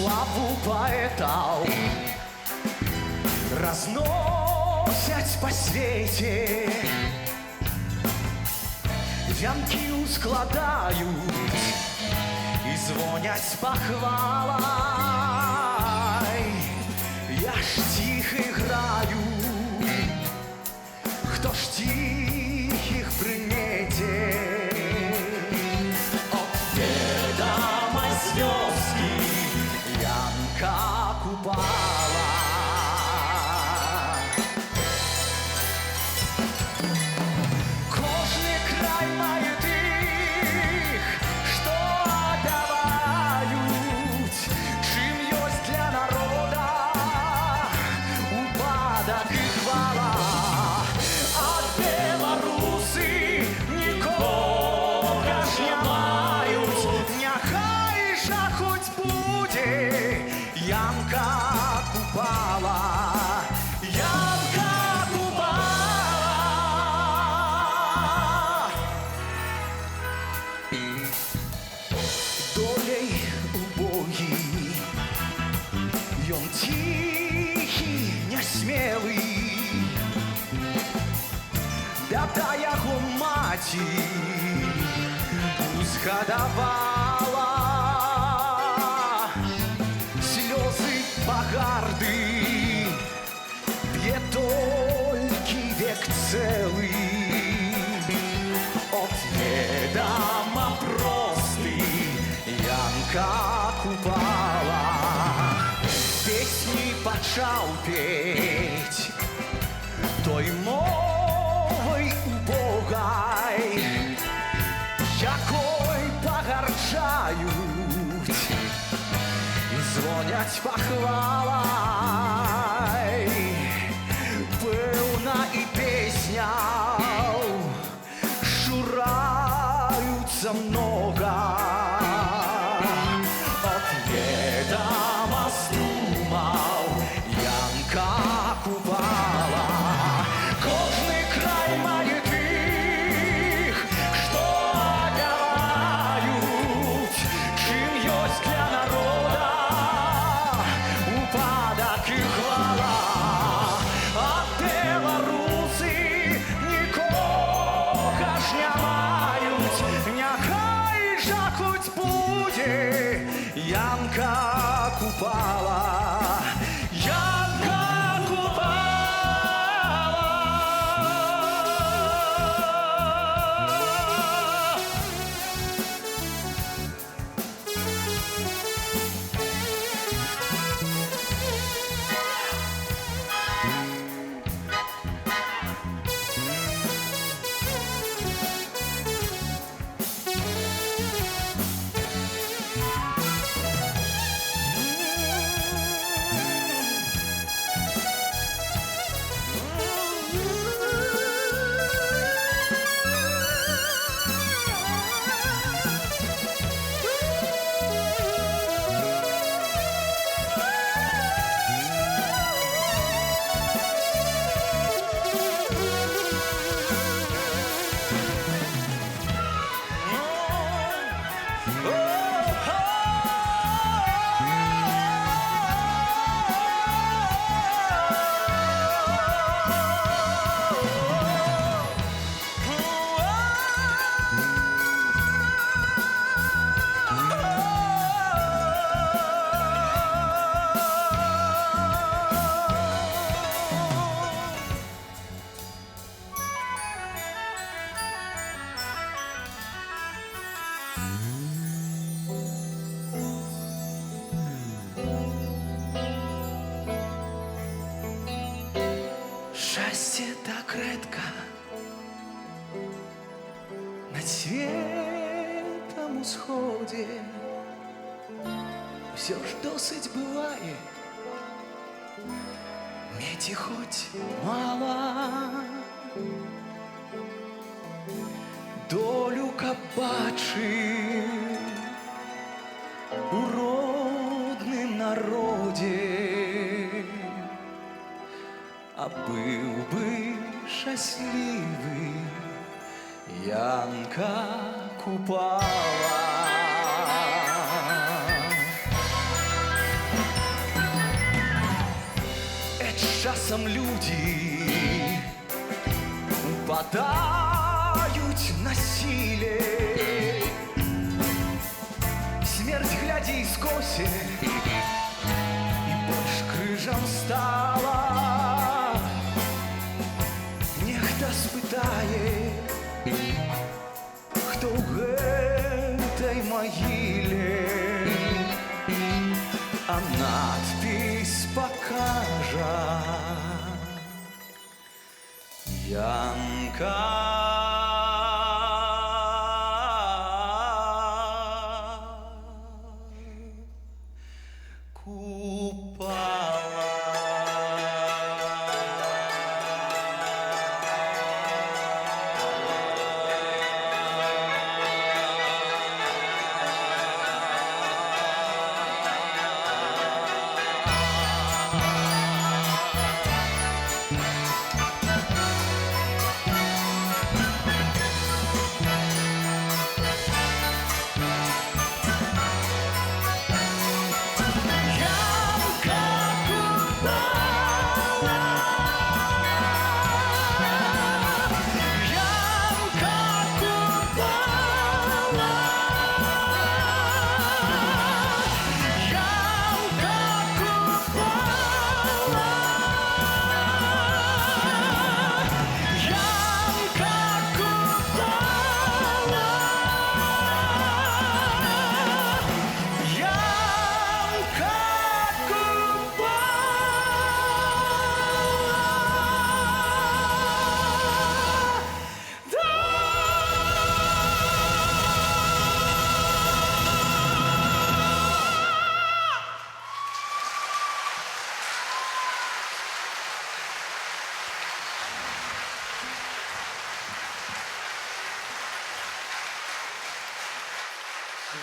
славу поэтов разносять по свете. Вянки ускладають і дзвонять похвалой. Я ж тихо граю, хто ж тихих примете. От ведомой звездки Янка Купала. Кожний край має тих, що отдавають, чим ёсть для народа упадок і хвала. А белоруси нікого ж не мають, няхай жа хоць буде Янка Купала. Янка Купала. Долей убогий, ён тихий, нясмелый. Бяда яго маці узгадавала слёзы пагарды, п'е толькі век цэлы. От ведама просты Янка Купала. Песні пачаў петь той мовай убогай, якой пагарчаюць і дзвоняць пахвалай. Пэўна і песняў шураюцца многа. От ведама здумаў Янка Купала. Кожны край мае тых, што отдаваюць, чым ёсць для народа упадак і хвала. А беларусы нікога ж не маюць, няхай жа хоць будзе Янка Купала. Янка Купала. Счастье так редко над светом усходе, все ж досить бывает, меди хоть мало. Долю кабачи у родным народе, а был бы счастливый Янка Купала. часам люди упадают на силе. Смерть, глядя скосе, и больше крыжам стала. Нехта спытае, кто в этой могиле, а надпись покажа. Янка.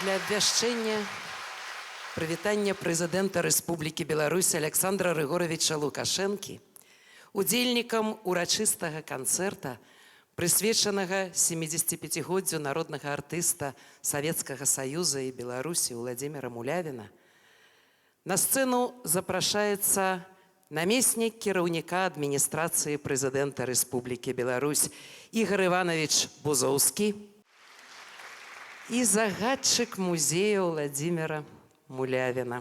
Для абвяшчэння прывітання прэзідэнта Рэспублікі Беларусь Александра Рыгоровича Лукашэнкі, удзельнікам урачыстага канцэрта, прысвечанага 75-годдзю народнага артыста Савецкага Саюза і Беларусі Владзіміра Мулявіна, на сцэну запрашаецца намеснік кіраўніка адміністрацыі прэзідэнта Рэспублікі Беларусь Ігор Іванович Бузоўскі і загадчык музея Владзіміра Мулявіна,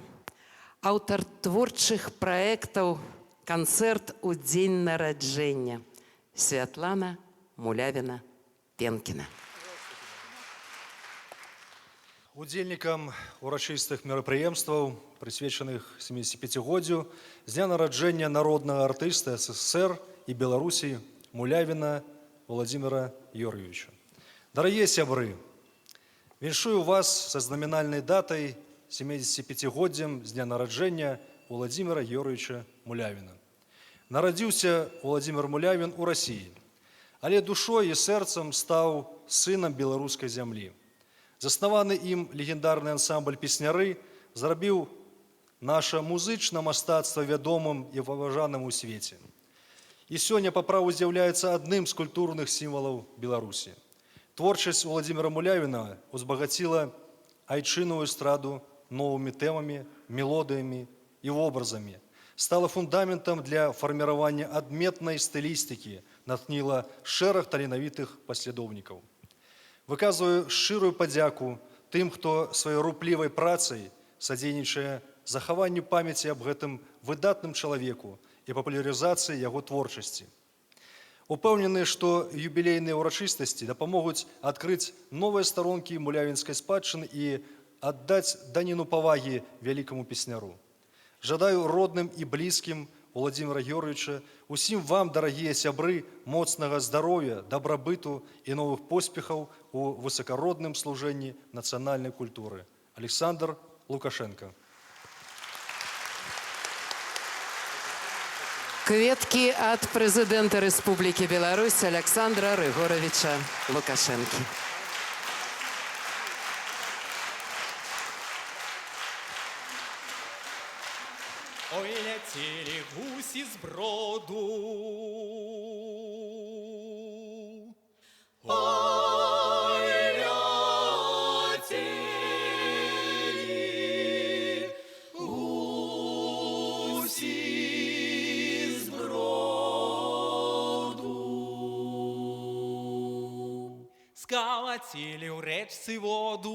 аўтар творчых праектаў «Канцэрт у дзень нараджэння» Святлана Мулявіна-Пенкіна. Удзельнікам урачыстых мерапрыемстваў, прысвечаных 75-годдзю з дня нараджэння народнага артыста СССР і Беларусі Мулявіна Владзіміра Юр'евіча. Дарагія сябры, віншую вас са знамінальнай датай 75-годдзем з дня нараджэння Владзіміра Юр'евіча Мулявіна. Нарадзіўся Владзімір Мулявін у Расіі, але душой і сэрцам стаў сынам беларускай зямлі. Заснаваны ім легендарны ансамбль песняры зрабіў наша музычна мастацтва вядомым і паважаным у свеце. І сёння па праву з'яўляецца адным з культурных сімвалаў Беларусі. Творчасць Владзіміра Мулявіна узбагаціла айчынную эстраду новымі тэмамі, мелодыямі і вобразамі, стала фундаментам для фарміравання адметнай стылістыкі, натхніла шэраг таленавітых паслядоўнікаў. Выказваю шчырую падзяку тым, хто сваёй руплівай працай садзейнічае захаванню памяці аб гэтым выдатным чалавеку і папулярызацыі яго творчасці. Упэўнены, што юбілейныя ўрачыстасці дапамогуць адкрыць новыя старонкі мулявінскай спадчыны і аддаць даніну павагі вялікаму песняру. Жадаю родным і блізкім Владзіміра Юр'евіча, усім вам, дарагія сябры, моцнага здароўя, дабрабыту і новых поспехаў у высакародным служэнні нацыянальнай культуры. Александр Лукашенко. Кветкі ад прэзідэнта Рэспублікі Беларусь Александра Рыгоровича Лукашэнкі. Ой, ляцелі гусі з броду. Ой, ляцелі гусі з броду. скалатили у речці воду.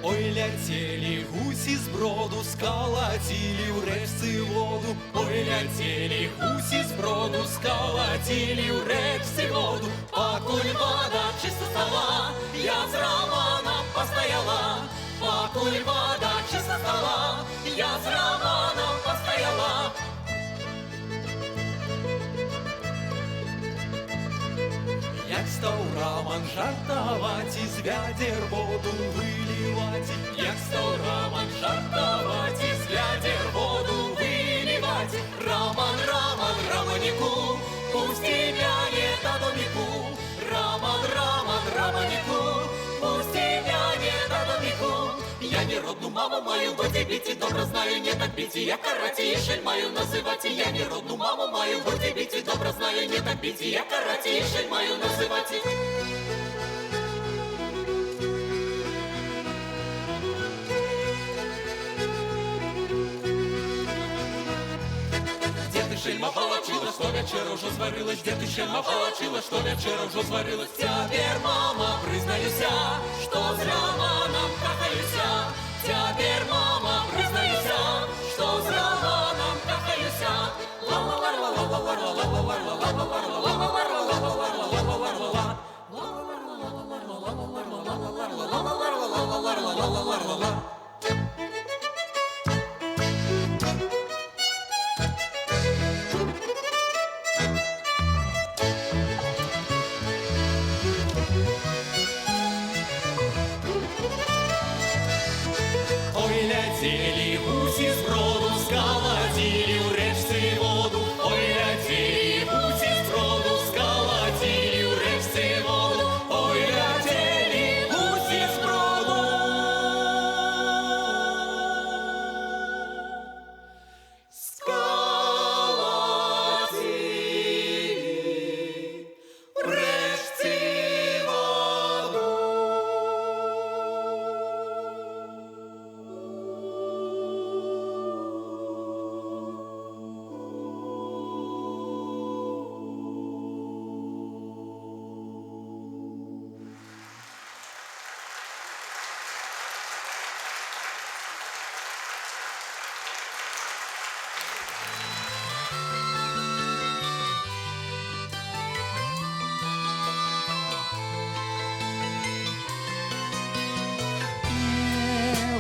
Ой, летели гуси с броду, сколотили у речці воду. Ой, летели гуси с броду, сколотили у речці воду. Покуль вода чисто стала, я с Романом постояла. Покуль вода чисто стала, я с Романом постояла. Як став Роман жартовать, із вядер воду виливать. Як став Роман жартовать, із вядер воду виливать. Роман, Роман, Романику, пусти мяне до домику. Роман, Роман, Романику, пусти мяне до домику. Я не родну маму маю, бо дебіті добре знаю, не так біті. Я караті і шель маю називати. Я не родну маму маю, бо дебіті добре знаю, не так біті. Я караті і шель маю називати. Де ти шельма полочила, що вечора вже зварилась? Де ти шельма полочила, що вечора вже зварилась? Тепер, мама, признаюся, що з Романом кахаюся. Тепер, мама, признаюся, що з Романом кахаюся. Ой, летели гуси с броду, сколотили у речці воду. Ой, летели гуси с броду, сколотили у речці воду. Ой, летели гуси с броду. Сколотили у речці воду.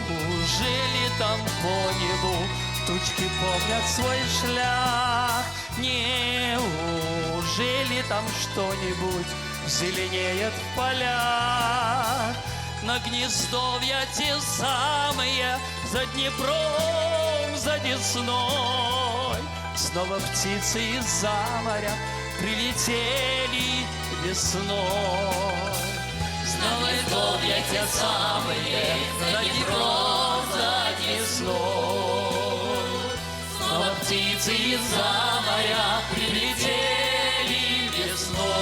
Неужели там по небу тучки помнят свой шлях? Неужели там что-нибудь зеленеет в полях? На гнездовья те самые за Днепром, за Десной. Снова птицы из-за моря прилетели весной. Снова гнездовья те самые за Днепром, за Десной. Снова птицы из-за моря прилетели весной.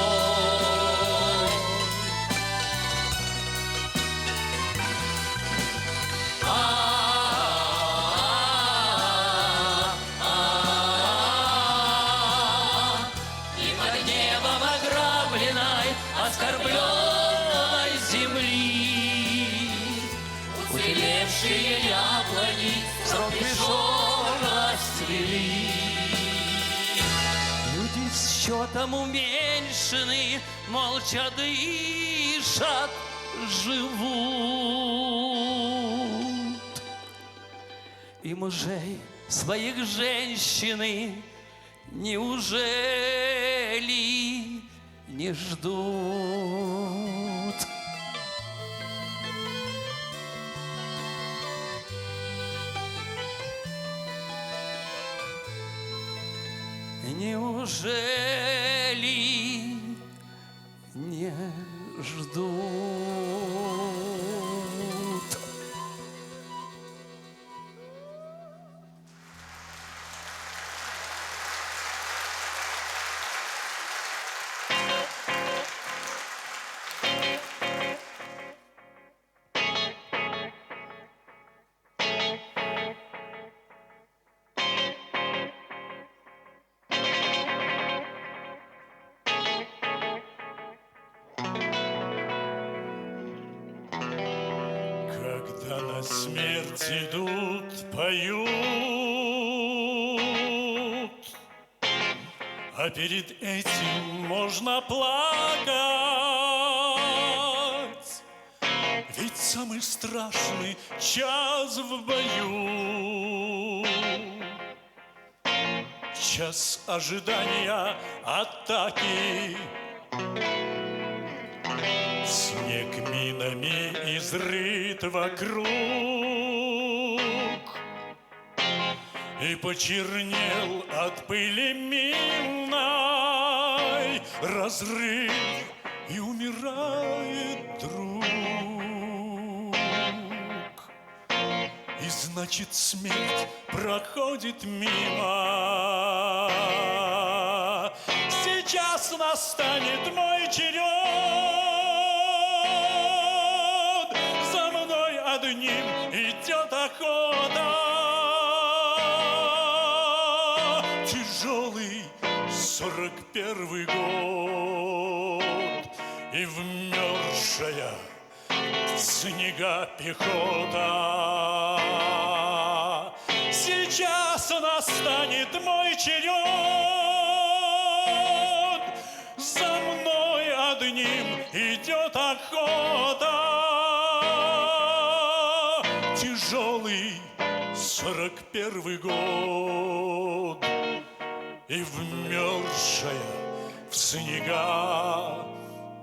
И под небом ограбленной, оскорбленной земли уцелевшие яблони срок пришел расцвели. Люди с счетом уменьшены, молча дышат, живут. И мужей своих женщины неужели не ждут? Неужели ждут. Когда на смерть идут, поют, а перед этим можно плакать. Ведь самый страшный час в бою, час ожидания атаки. Снег минами изрыт вокруг и почернел от пыли минной разрыв, и умирает друг. И значит, смерть проходит мимо. Сейчас настанет мой черед. За мной одним идет охота. Тяжелый 41-й год, и вмерзшая в снега пехота. Сейчас настанет мой черед. За мной одним идет охота. Тяжелый 41-й год, и вмерзшая в снега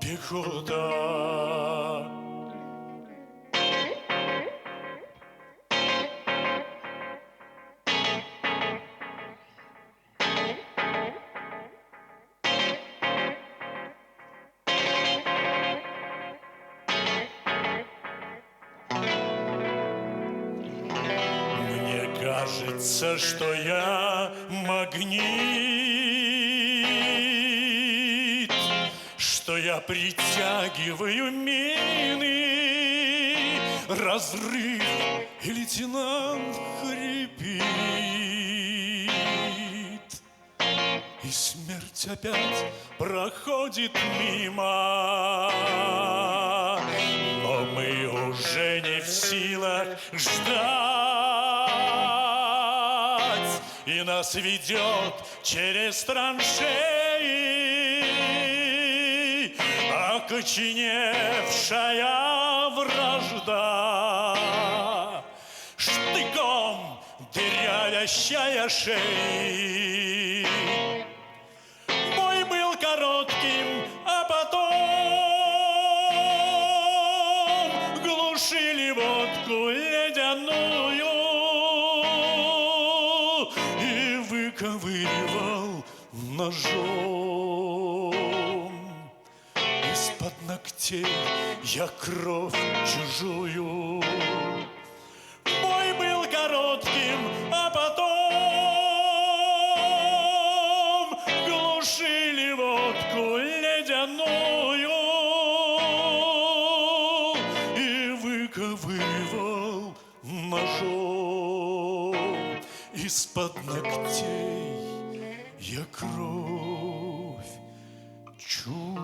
пехота. Мне кажется, что я магнит, что я притягиваю мины, разрыв, и лейтенант хрипит. И смерть опять проходит мимо, но мы уже не в силах ждать, и нас ведет через траншеи окоченевшая вражда, штыком дырявящая шеи. Бой был коротким, а потом глушили водку ледяную и выковыривал ножом из-под ногтей я кровь чужую. Бой был коротким, а потом глушили водку ледяную и выковыривал ножом из-под ногтей я кровь чужую.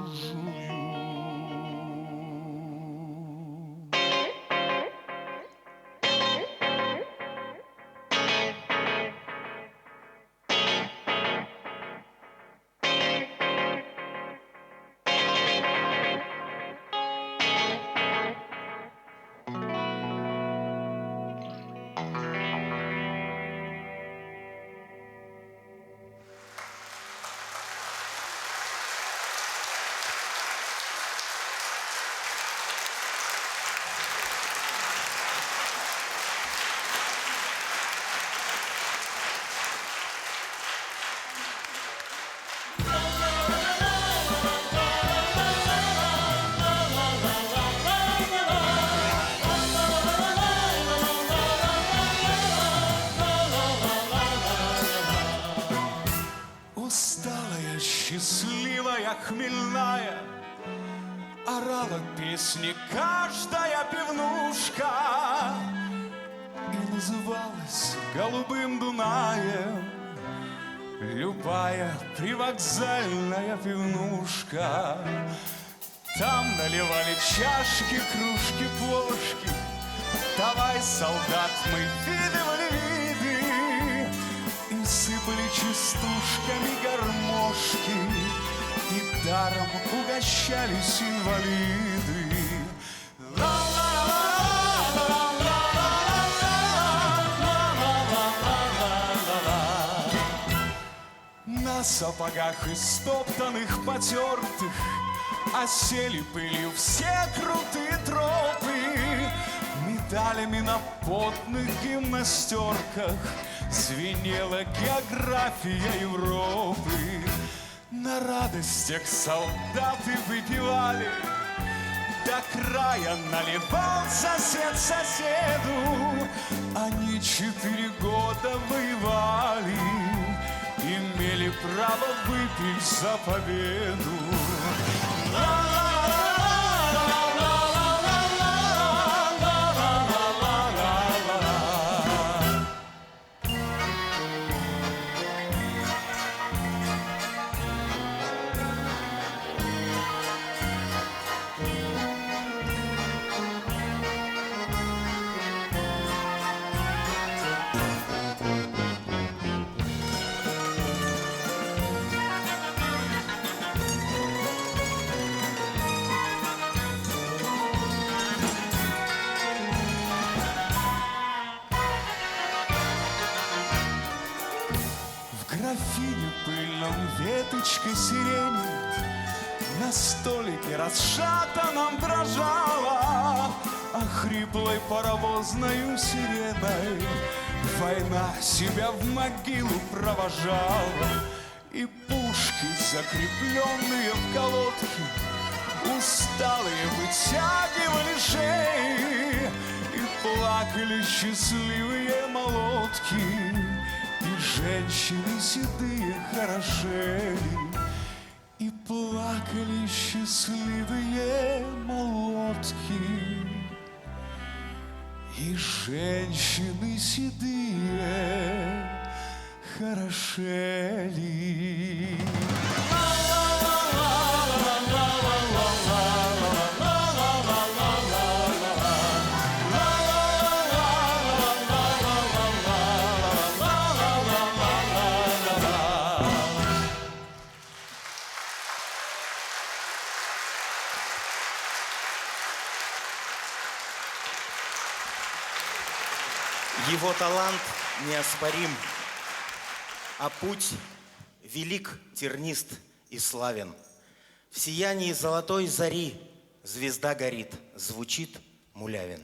пела песни каждая пивнушка и называлась «Голубым Дунаем» любая привокзальная пивнушка. Там наливали чашки, кружки, плошки. Давай, солдат, мы видывали виды и сыпали частушками гармошки, и даром угощались инвалиды. На сапогах истоптанных, потертых осели пылью все крутые тропы. Медалями на потных гимнастерках звенела география Европы. На радостях солдаты выпивали, до края наливал сосед соседу. Они 4 года воевали, имели право выпить за победу. графине пыльном веточкой сирени на столике расшатанном дрожала, а хриплой паровозною сиреной война себя в могилу провожала. И пушки, закрепленные в колодке, усталые вытягивали шеи, и плакали счастливые молодки, и женщины седые хорошели, и плакали счастливые молодки, и женщины седые хорошели. Его талант неоспорим, а путь велик, тернист и славен. В сиянии золотой зари звезда горит, звучит Мулявин.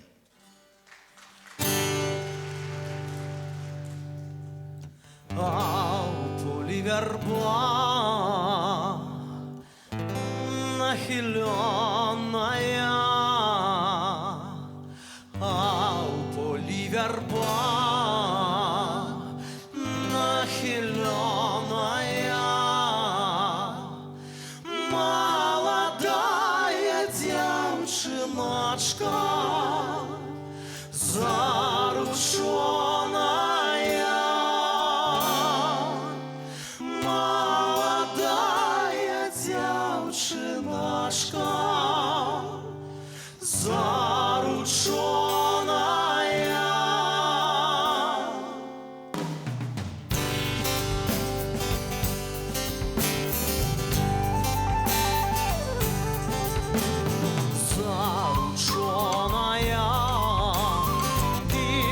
А у поля верба нахиленная, а у поля верба нахиленная, молодая девчоночка зарученная, молодая девчоночка зарученная. Зарученная, ты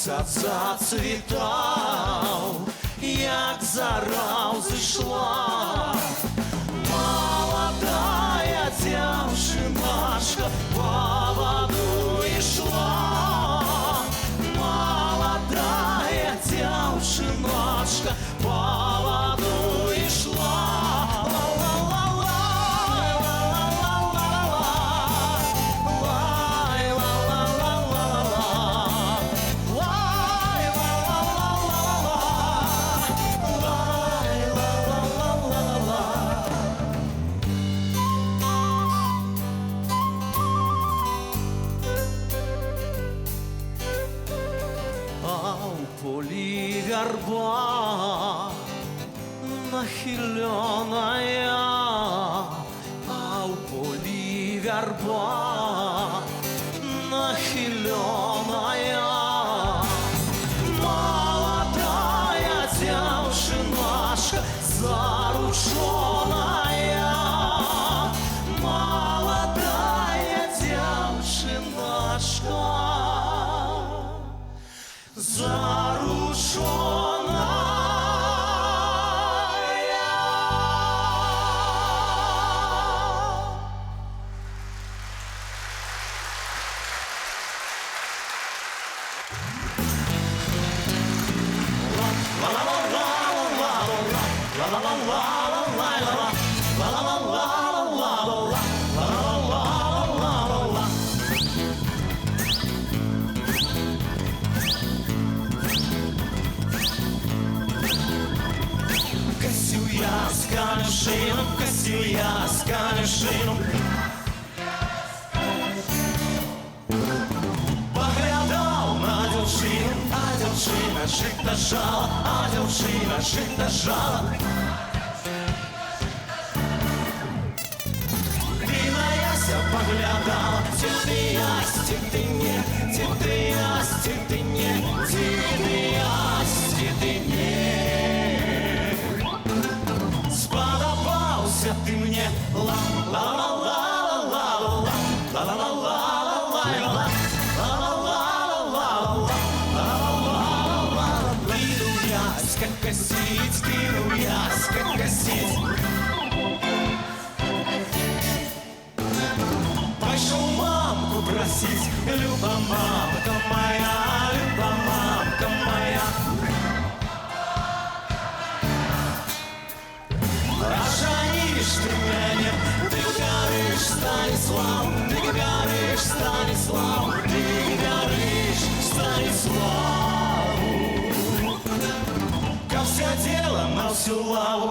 сад зацвітав, як зара взійшла, молодая дівчинашка по воду йшла, молодая дівчинашка по воду йшла. А у полі верба нахиленная, а у полі верба нахиленная, молодая девчинашка зарученная, молодая девчинашка зарученная. Косю я с конюшином, косю я с конюшином. Поглядал на дівчину, а дівчина жито жала, а дівчина жито жала. Ти на яся поглядала, ти ясь, ти не, ти ясь, ти не, ти ясь, ти не. Сподобався ти мне, как косить, кину ясь, как косить. Пошел мамку просить, Люба, мамка моя, Люба, мамка моя. Оженишь ты меня, ты горишь, Станислав, ты горишь, Станислав, ты горишь, Станислав. Ко все дело на всю лаву.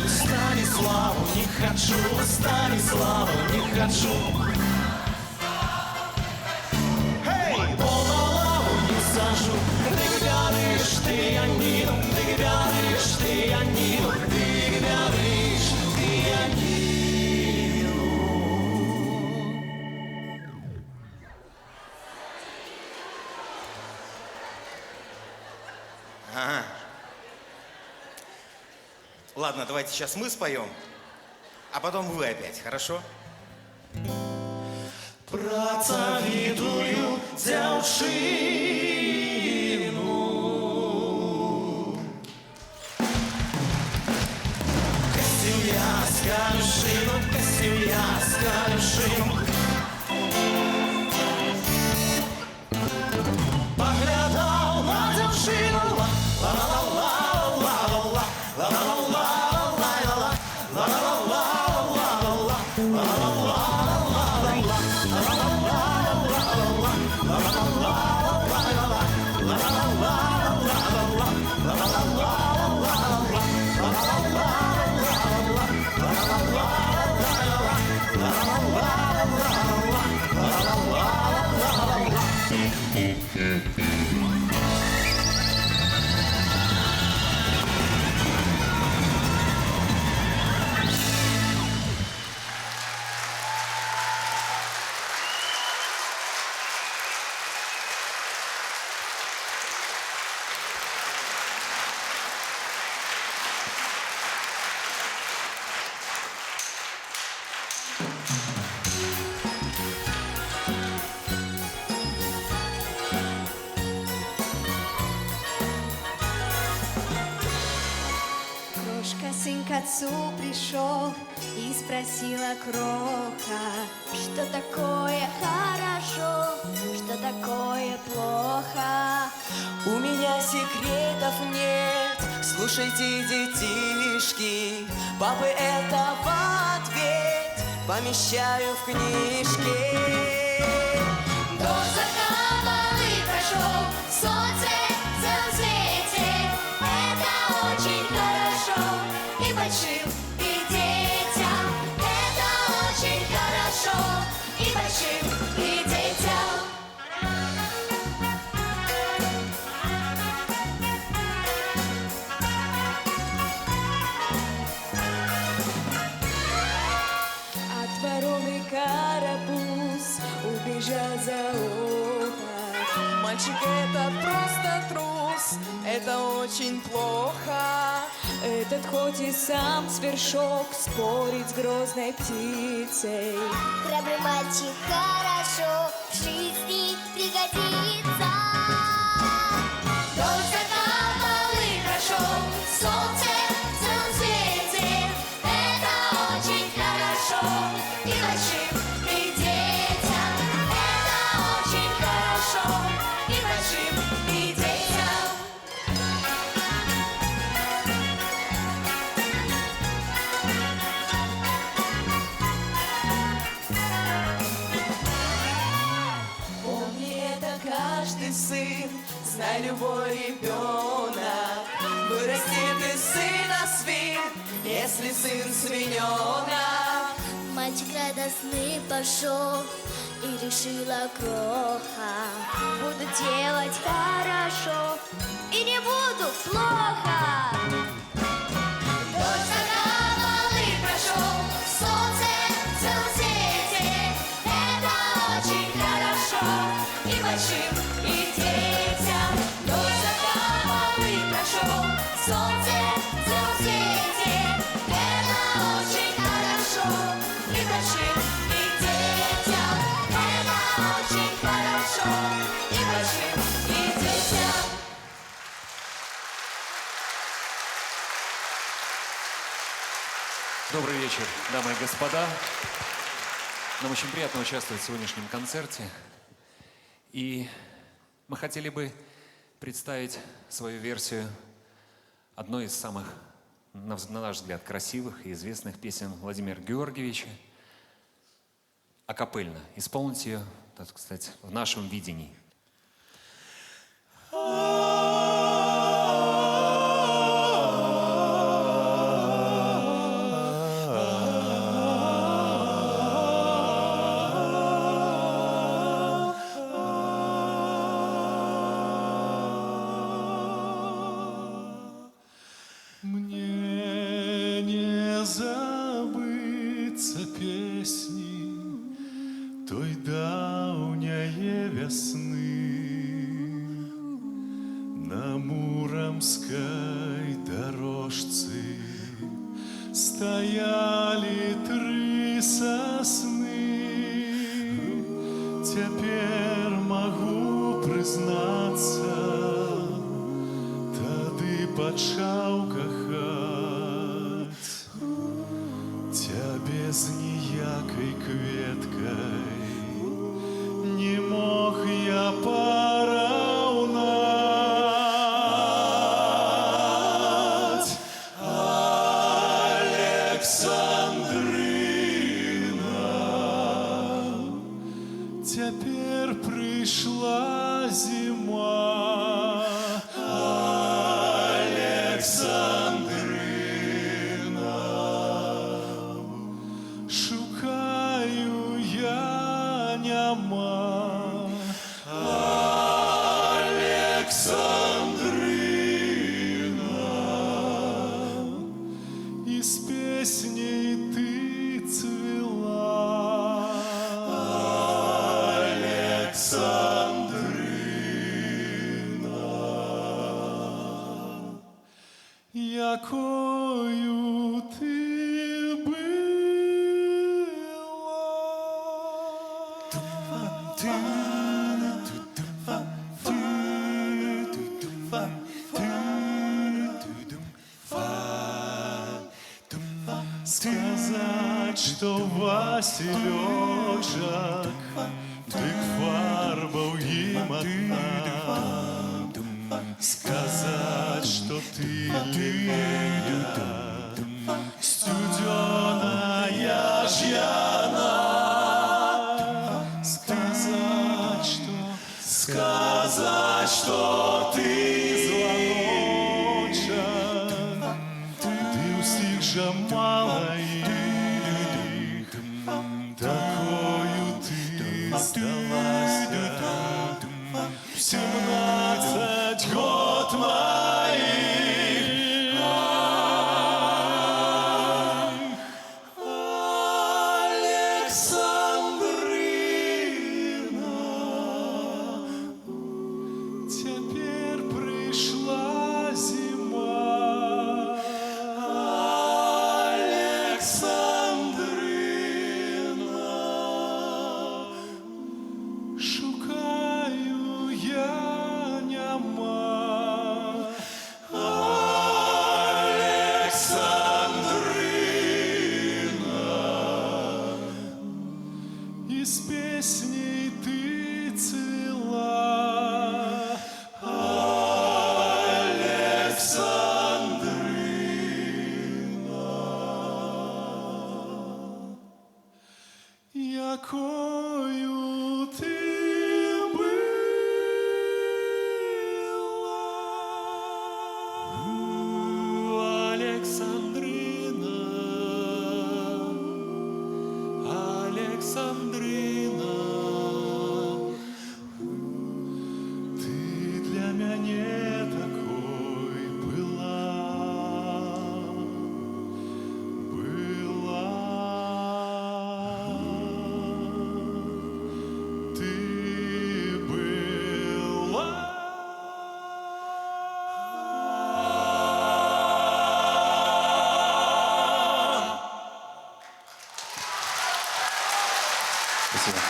Станиславу не хочу, Станиславу не хочу. Эй, полнолаву не сажу. Ты горишь, ты Янину, ты горишь, ты Янину, ты горишь, ты Янину. Ага. Ладно, давайте сейчас мы споем, а потом вы опять, хорошо? Працавітую дзяўчыну. Касіў я з канюшыну, касіў я з канюшыну. Паглядаў на дзяўчыну, отцу пришел и спросила кроха, что такое хорошо, что такое плохо. У меня секретов нет, слушайте, детишки, папы это в ответ помещаю в книжке. Дождь за камбалы прошел, солнце в целом свете. Это очень хорошо и большим, и детям. Это очень хорошо и большим, и детям. От вороны карапуз убежал за ухо. Мальчик этот просто трус, это очень плохо. Этот хоть и сам свершок спорит с грозной птицей. Храбрый мальчик хорошо в жизни пригодится. Дождь за камбалы прошел, солнце в целом свете. Это очень хорошо и большим, и детям. Это очень хорошо и большим, и детям. Помни это каждый сын, знай любой ребенок. Вырастет из сына свин, если сын свиненок. Мальчик радостный пошел и решила кроха. Буду делать хорошо и не буду плохо. Дождь за камбалы прошел, солнце в целом свете. Это очень хорошо и большим, и детям. Дождь за камбалы прошел, солнце в целом свете. Это очень хорошо и большим, и детям. Это очень хорошо и большим, и детям. Добрый вечер, дамы и господа. Нам очень приятно участвовать в сегодняшнем концерте. И мы хотели бы представить свою версию одной из самых, на наш взгляд, красивых и известных песен Владимира Георгиевича. Акапельно. Исполнить ее, так сказать, в нашем видении. Мне не забыться песни той давняє весны на муромской дорожце стояли три сосны. Теперь могу признаться, тады почав кохать тя без ніякой кветкой не мог я пораўнаць. Александрина, теперь пришла зима. Александрина, шукаю я няма. Александрина, и с песней ты цвела. Александрина, якою ты была. што Васілёчак, дык фарбаў ім адна. Сказаць, што ты лета, студёная ж яна. Сказаць, што ты званочак, ты ўсіх жа мала іх, такою ты здалася. 17 год моих. Александрина, цяпер прыйшла зіма. Александрина, шукаю я няма. Александрина, і з песней ты цвела. Александрина, якою ти была. Александрина, Александрина, ты для мяне такой была. Ты была. Спасибо.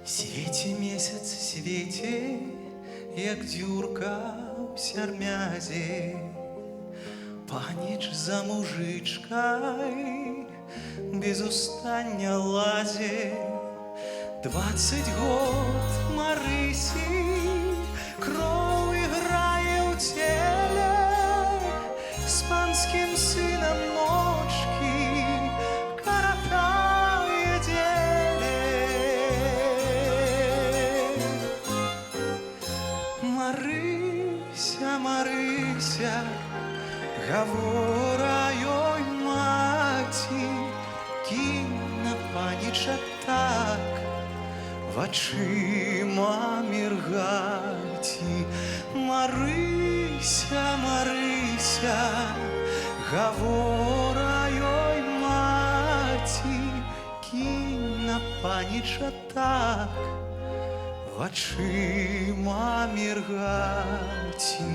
Свеце месяц, свеце, як дзюрка ў сярмязе. Паніч за мужычкай без устання лазе. 20 год Марысі, кроў іграе ў целе, з панскім сынам ночкі каратае дзеле. Марыся, Марыся, гавора ёй маці, кінь на паніча так, вачыма міргаці. Марыся, Марыся, гавора ёй маці, кінь на паніча так, вачыма міргаці.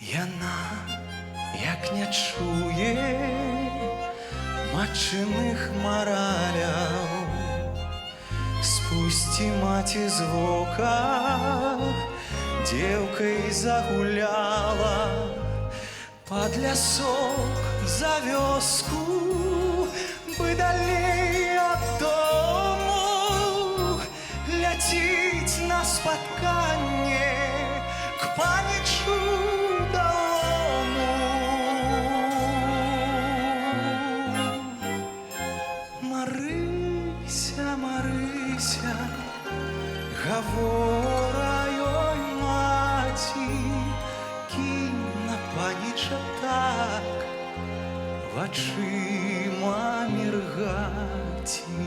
Яна, як не чуе матчыных мараляў, спусці маці з вока, дзеўкай загуляла, пад лясок за вёску, бы далей ад дому ляціць на спатканне так вачыма міргаці.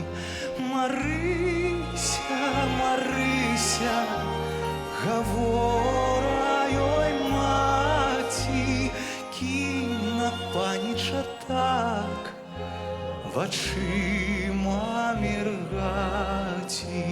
Марыся, Марыся, гавора ёй маці, кінь на паніча так вачыма міргаці.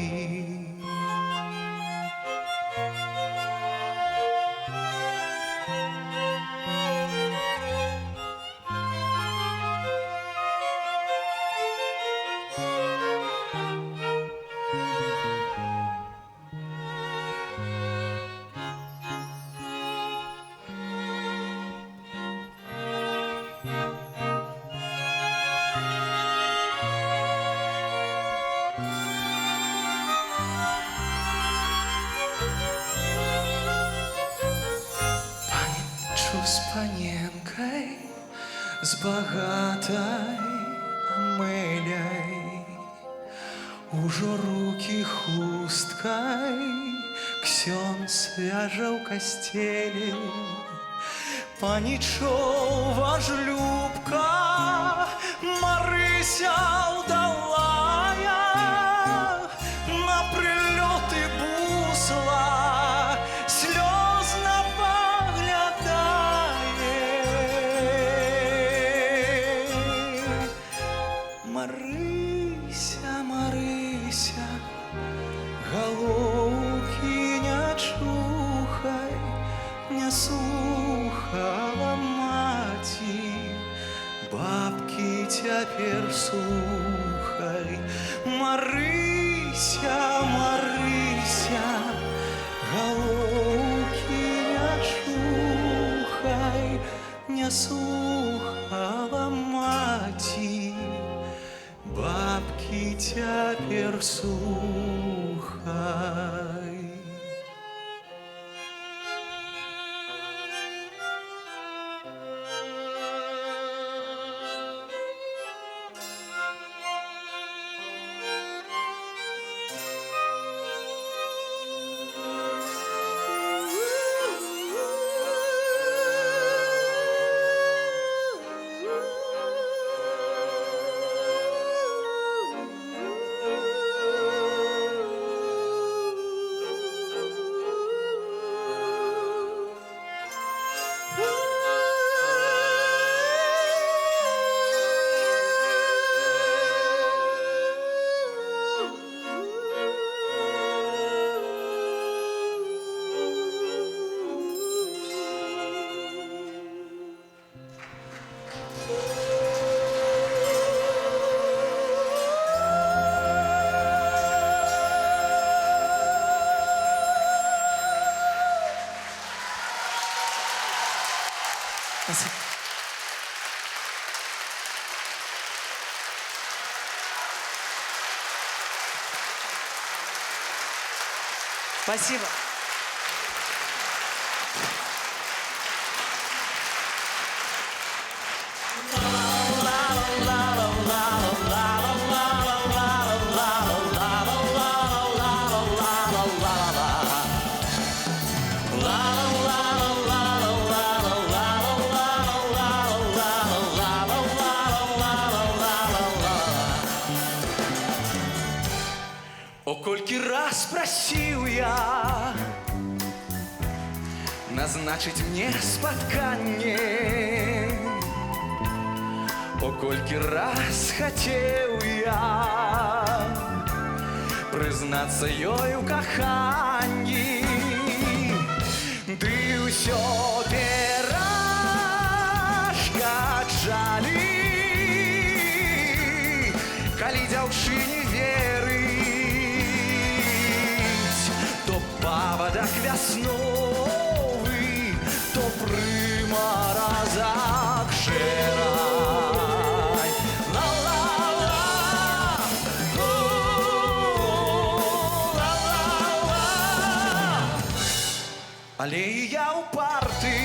З паненкай, з багатай Амеляй, ужо рукі хусткай ксёндз вяжа ў касцелі. Панічова ж любка, Марыся ўдалая, на прылёты бусла слёзна Марыся, Марыся, галоўкі не чухай, не слухала маці, бабкі цяпер слухай. Марыся, Марыся, галоўкі не чухай, не слухала маці, бабки цяпер слухай. Спасибо. О, колькі раз просіў я назначыць мне спатканне, о, колькі раз хацеў я прызнацца ёй у каханні, ды ўсё перашкаджалі, калі дзяўчыне верыць, то павадак вясновы, то прымаразак шэрай. Ла-ла-ла, ла-ла-ла. Але я упарты,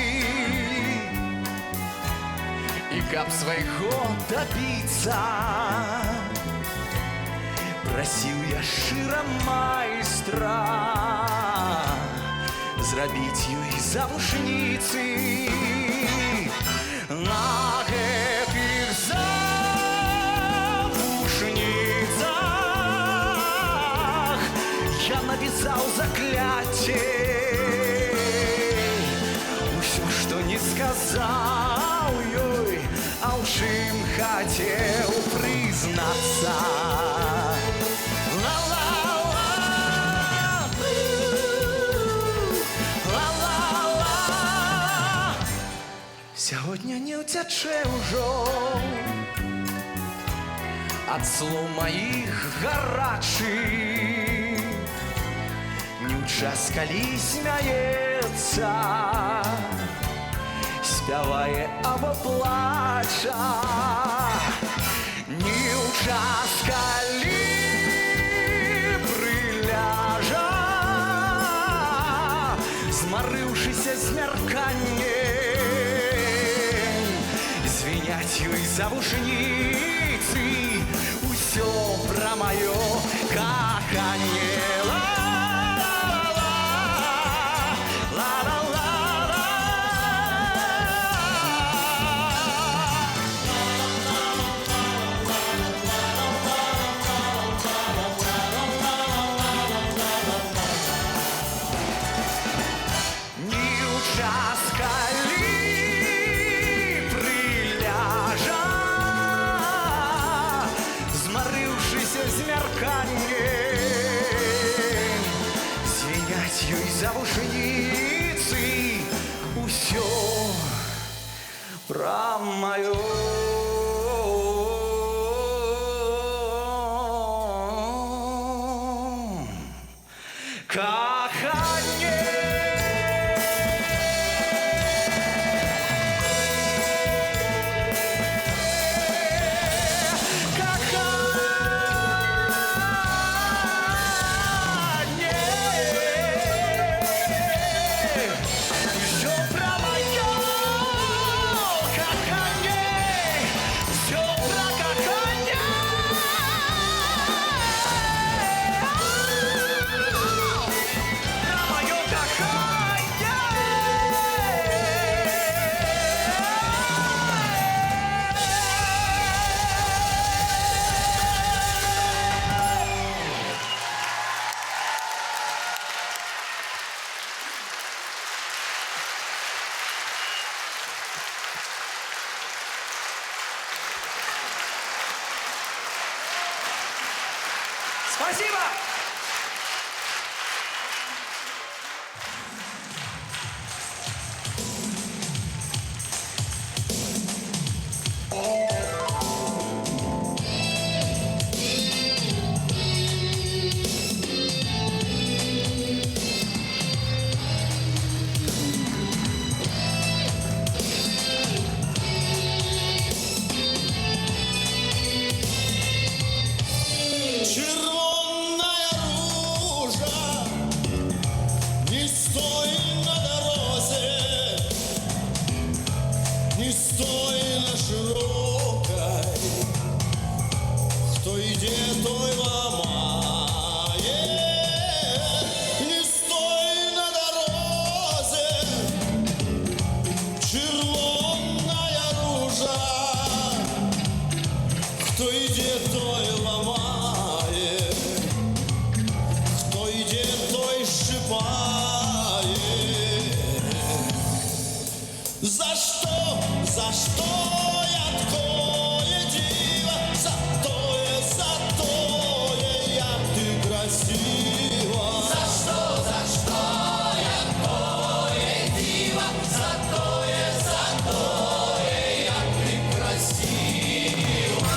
і каб свайго дабіцца, прасіў я шчыра майстра зрабіць ёй завушніцы. сказаў ёй, а ў чым хацеў прызнацца. Ла-ла-ла, ла-ла-ла. Сягоння не ўцячэ ўжо ад слоў маіх гарачых. Не ў час, калі смяецца, спявае або плача. Не ў час, калі прыляжа, змарыўшыся змярканнем, звіняць ёй за вушніцы усё пра маё каханне. За вушніцы усё пра маё каханне. Спасибо! За что я такое диво? За тое, як ты красива. За что я такое диво? За тое, як ты красива.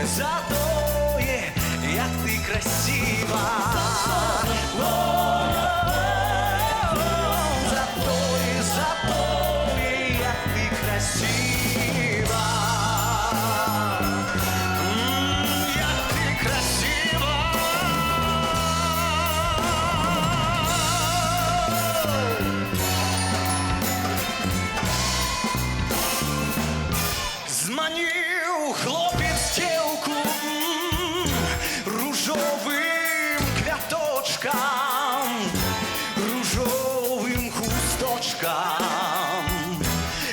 за тое, як ти красива. За тое, як ти красива. Як ти красива. Зманив хлопець дівку ружовим квяточкам, ружовим хусточкам,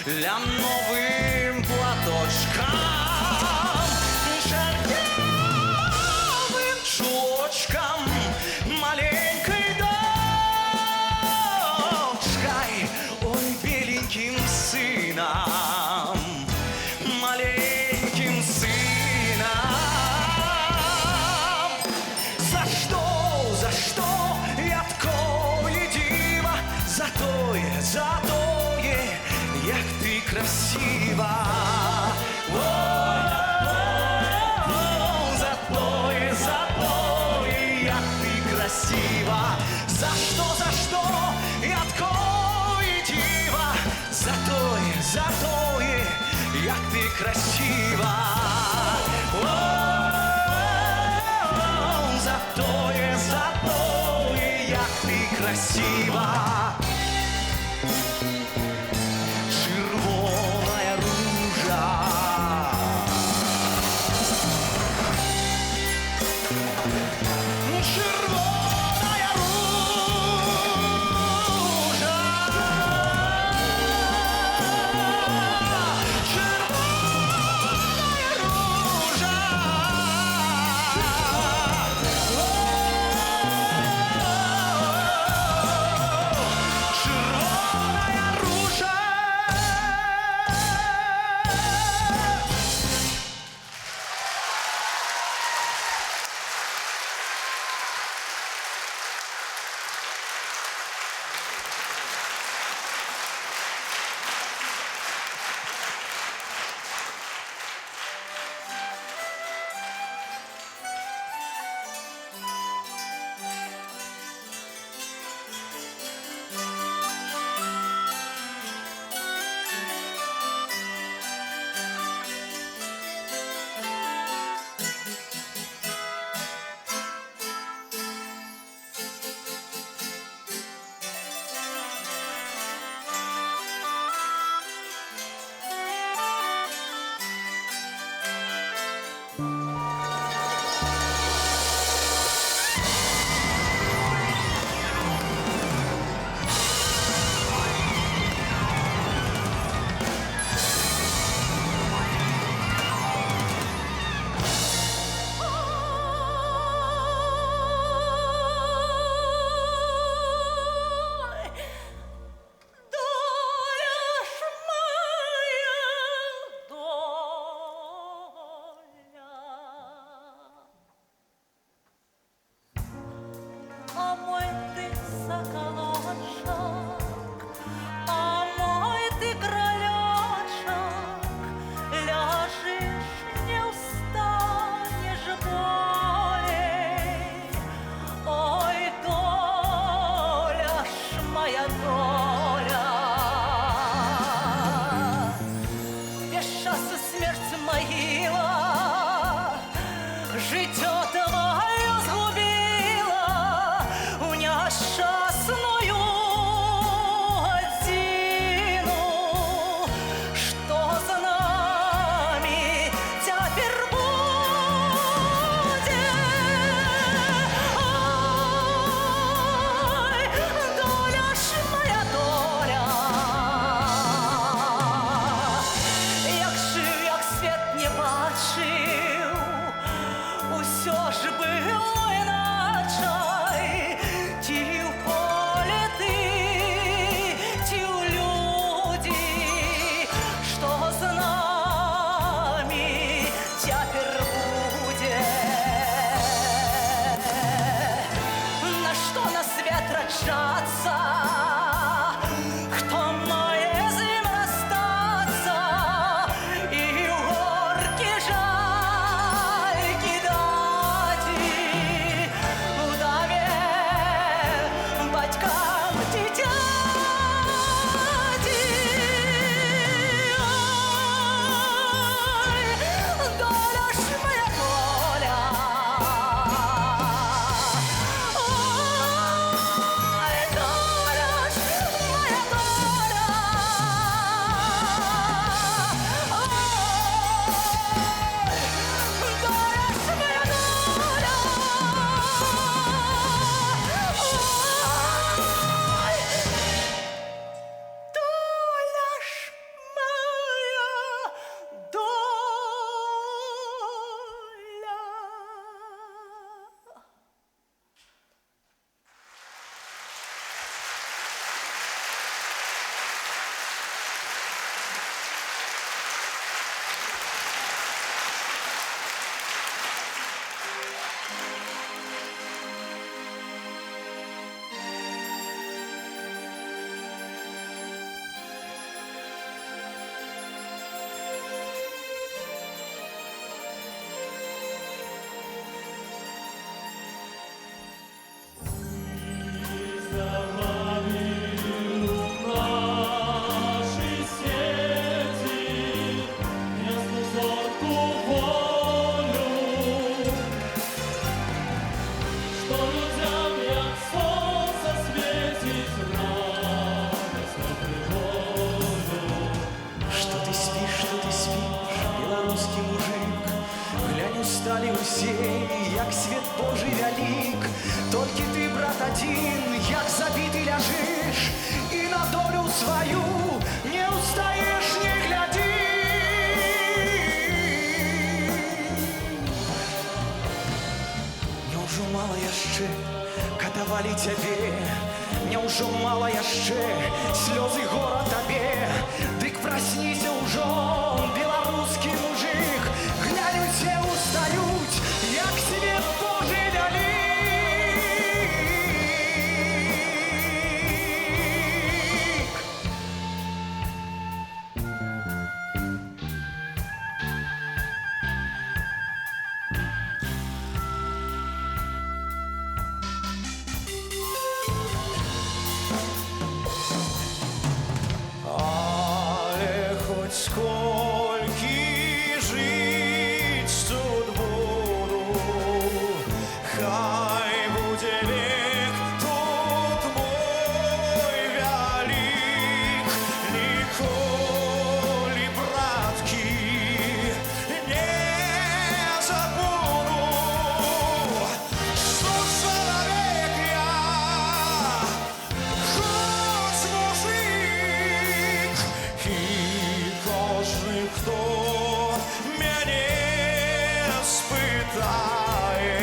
ляновим платочкам, шаркавим чулочкам, маленькой дочкой, ой, беленьким сыном, маленьким сыном. За что я такое диво? За тое, як ти красива. За тое, як ти красива. За что я такое диво? За тое, як ти красива. За тое, як ти красива. Червоная ружа. Червоная ружа. Червоная ружа. Червоная ружа. Наши сети, ясну зорку волю, что людям, як сонце, світить радость на пригоду. Что ты спишь, белорусский мужик? Глянь, устали усе, як свет Божий вялік. Толькі ты, брат, один, як забитый ляжиш, и на долю свою не устаешь, не гляди. Няўжо мала яшчэ катавалі цябе? Няўжо мала яшчэ слёзы гора табе? Дык прасніся ўжо, беларускі мужик. Глянь, усе устаюць, як свет Божий вялік. Але хоть сколькі жыць тут буду, хай будзе век тут мой вялік. Ніколі, браткі, не забуду, што чалавек я, хоць мужик. І кожны, хто мяне спытае,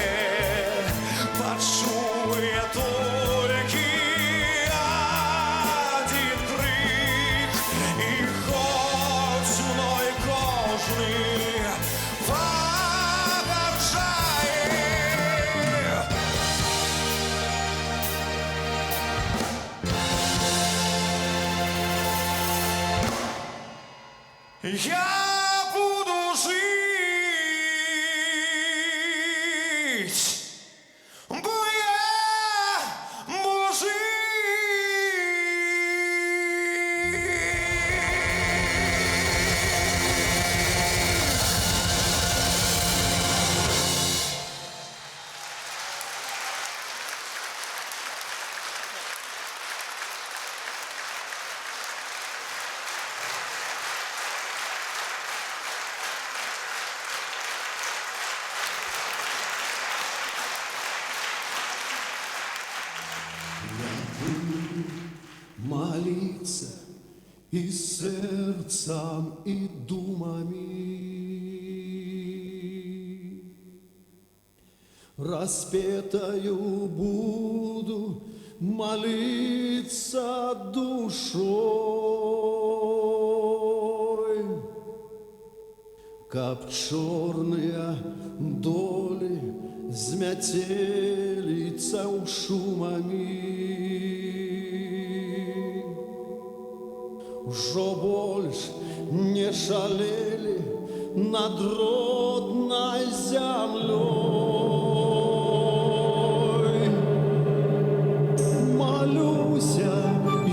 пачуе толькі адзін крык. І хоць мной кожны пагарджае, я буду жить, бо я мужик. Молиться и сердцем, и думами. Распетою буду молиться душой, каб чорныя долі змяцеліцца ў шумамі. Ужо больш не шалелі над роднай зямлёй. Молюся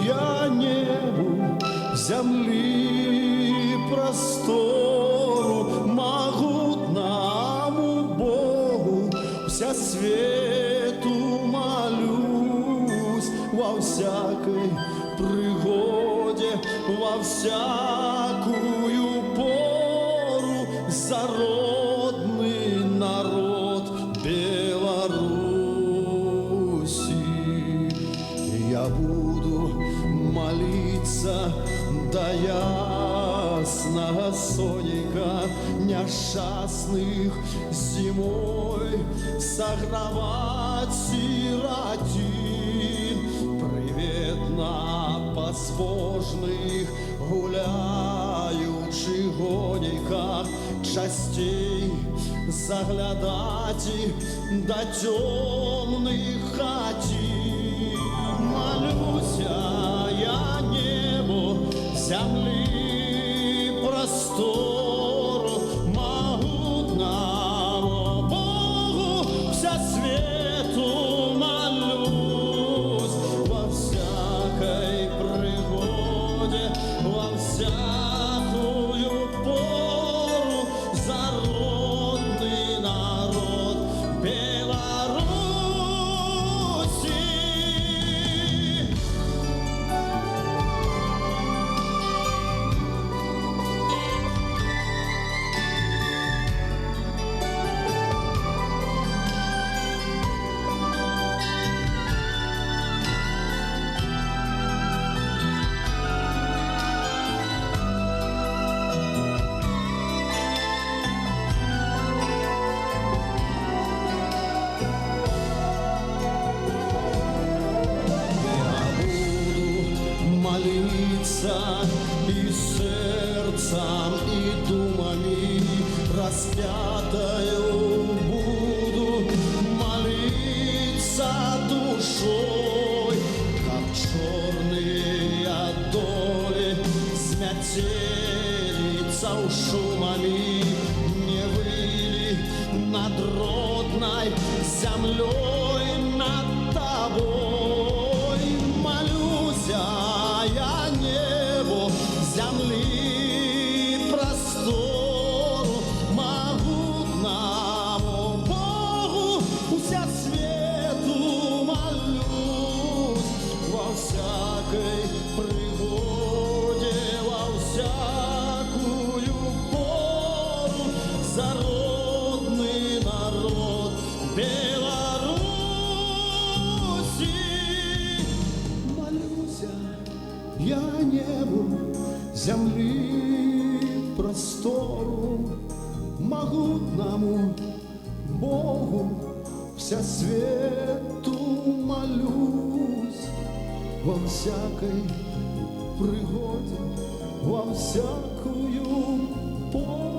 я небу, зямлі простору, магутнаму Богу всесвету молюсь во всякой пригоде, во всякую пору за родный народ Беларуси. Я буду молиться до ясного соника несчастных зимой, согревать сиротин, приветно безбожных гуляющих гониках частей заглядать до темных хатин. Молюся я небу, земли простору, могутному Богу всесвету молюсь во и сердцем, и думами распятою буду молиться душой, как черные доли смятелица шумами не выли над родной землей, над тобой. Молюсь я небу, земли простору, могутному Богу вся свету молюсь во всякой пригоде, во всякую пору за родный народ Беларуси. Молюсь я небу, земли простору, могутному Богу вся свету молюсь во всякой пригоде, во всякую пору.